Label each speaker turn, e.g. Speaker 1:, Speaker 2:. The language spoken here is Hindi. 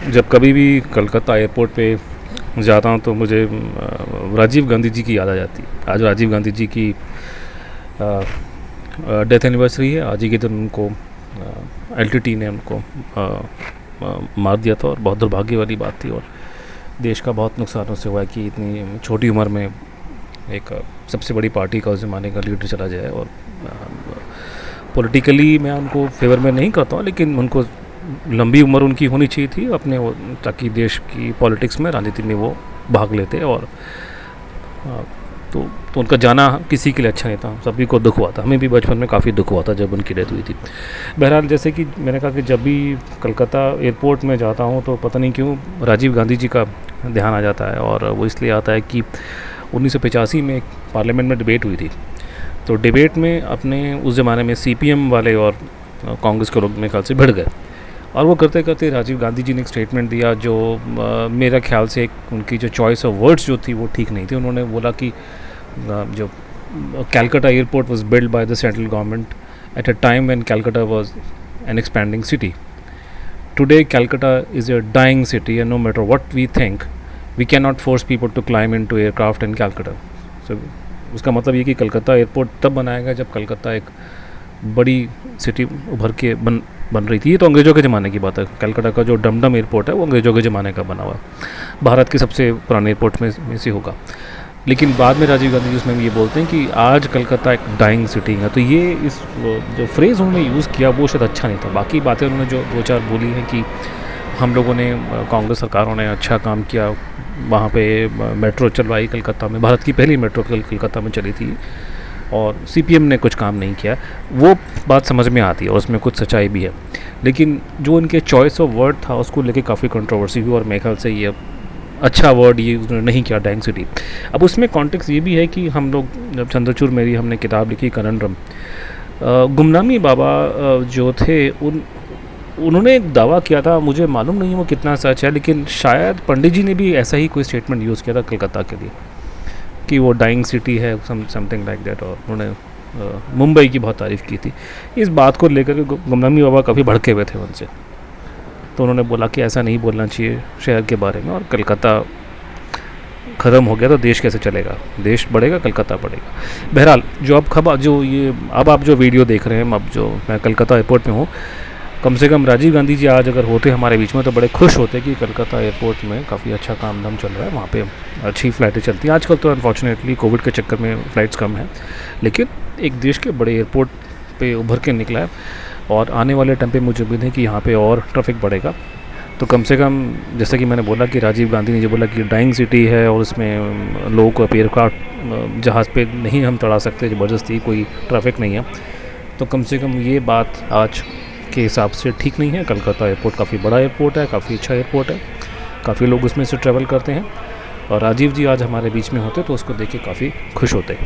Speaker 1: जब कभी भी कलकत्ता एयरपोर्ट पे जाता हूँ तो मुझे राजीव गांधी जी की याद आ जाती है। आज राजीव गांधी जी की डेथ एनिवर्सरी है। आज ही के दिन उनको एलटीटी ने उनको मार दिया था और बहुत दुर्भाग्य वाली बात थी और देश का बहुत नुकसान उससे हुआ है कि इतनी छोटी उम्र में एक सबसे बड़ी पार्टी का उस ज़माने का लीडर चला जाए। और पॉलिटिकली मैं उनको फेवर में नहीं करता हूँ, लेकिन उनको लंबी उम्र उनकी होनी चाहिए थी अपने ताकि देश की पॉलिटिक्स में, राजनीति में वो भाग लेते। और तो उनका जाना किसी के लिए अच्छा नहीं था, सभी को दुख हुआ था। हमें भी बचपन में काफ़ी दुख हुआ था जब उनकी डेथ हुई थी। बहरहाल, जैसे कि मैंने कहा कि जब भी कलकत्ता एयरपोर्ट में जाता हूँ तो पता नहीं क्यों राजीव गांधी जी का ध्यान आ जाता है। और वो इसलिए आता है कि 1985 में एक पार्लियामेंट में डिबेट हुई थी। तो डिबेट में अपने उस ज़माने में सीपीएम वाले और कांग्रेस के लोग मेरे ख्याल से भिड़ गए और वो करते करते राजीव गांधी जी ने एक स्टेटमेंट दिया जो मेरा ख्याल से उनकी जो चॉइस ऑफ वर्ड्स जो थी वो ठीक नहीं थी। उन्होंने बोला कि जो Calcutta airport was build by the central government at a time when Calcutta was an expanding city. Today Calcutta is a dying city and no matter what we think we can not force people to climb into aircraft in Calcutta. So उसका मतलब ये कि कलकत्ता एयरपोर्ट तब बनाएगा जब कलकत्ता एक बड़ी सिटी उभर के बन रही थी। ये तो अंग्रेज़ों के ज़माने की बात है। कलकत्ता का जो डमडम एयरपोर्ट है वो अंग्रेज़ों के ज़माने का बना हुआ, भारत के सबसे पुराने एयरपोर्ट में से होगा। लेकिन बाद में राजीव गांधी जी उसमें ये बोलते हैं कि आज कलकत्ता एक डाइंग सिटी है। तो ये इस जो फ्रेज़ उन्होंने यूज़ किया वो शायद अच्छा नहीं था। बाकी बातें उन्होंने जो दो चार बोली हैं कि हम लोगों ने, कांग्रेस सरकारों ने अच्छा काम किया, वहाँ पे मेट्रो चलवाई कलकत्ता में, भारत की पहली मेट्रो कलकत्ता में चली थी, और सीपीएम ने कुछ काम नहीं किया, वो बात समझ में आती है और उसमें कुछ सच्चाई भी है। लेकिन जो उनके चॉइस ऑफ वर्ड था उसको लेके काफ़ी कंट्रोवर्सी हुई और मेरे ख्याल से ये अच्छा वर्ड ये उन्होंने नहीं किया, डाइंग सिटी। अब उसमें कॉन्टेक्स्ट ये भी है कि हम लोग जब चंद्रचूड़ मेरी हमने किताब लिखी कनंड्रम, गुमनामी बाबा जो थे उन्होंने एक दावा किया था, मुझे मालूम नहीं है वो कितना सच है, लेकिन शायद पंडित जी ने भी ऐसा ही कोई स्टेटमेंट यूज़ किया था कलकत्ता के लिए कि वो डाइंग सिटी है, समथिंग लाइक दैट। और उन्होंने मुंबई की बहुत तारीफ़ की थी। इस बात को लेकर के गुमनामी बाबा काफ़ी भड़के हुए थे उनसे, तो उन्होंने बोला कि ऐसा नहीं बोलना चाहिए शहर के बारे में, और कलकत्ता ख़त्म हो गया तो देश कैसे चलेगा, देश बढ़ेगा कलकत्ता बढ़ेगा। बहरहाल, जो अब आप जो वीडियो देख रहे हैं, अब जो मैं कलकत्ता एयरपोर्ट में हूँ, कम से कम राजीव गांधी जी आज अगर होते हमारे बीच में तो बड़े खुश होते कि कलकत्ता एयरपोर्ट में काफ़ी अच्छा काम धाम चल रहा है, वहाँ पे अच्छी फ़्लाइटें चलती हैं। आजकल तो अनफॉर्चुनेटली कोविड के चक्कर में फ़्लाइट्स कम हैं, लेकिन एक देश के बड़े एयरपोर्ट पे उभर के निकला है और आने वाले टाइम पे मुझे उम्मीद है कि यहाँ पे और ट्रैफिक बढ़ेगा। तो कम से कम, जैसे कि मैंने बोला कि राजीव गांधी ने जो बोला कि डाइंग सिटी है और उसमें लोगों को एयरक्राफ्ट जहाज़ पे नहीं हम तड़ा सकते, ज़बरदस्ती कोई ट्रैफिक नहीं है, तो कम से कम ये बात आज के हिसाब से ठीक नहीं है। कलकत्ता एयरपोर्ट काफ़ी बड़ा एयरपोर्ट है, काफ़ी अच्छा एयरपोर्ट है, काफ़ी लोग उसमें से ट्रैवल करते हैं, और राजीव जी आज हमारे बीच में होते तो उसको देख के काफ़ी खुश होते।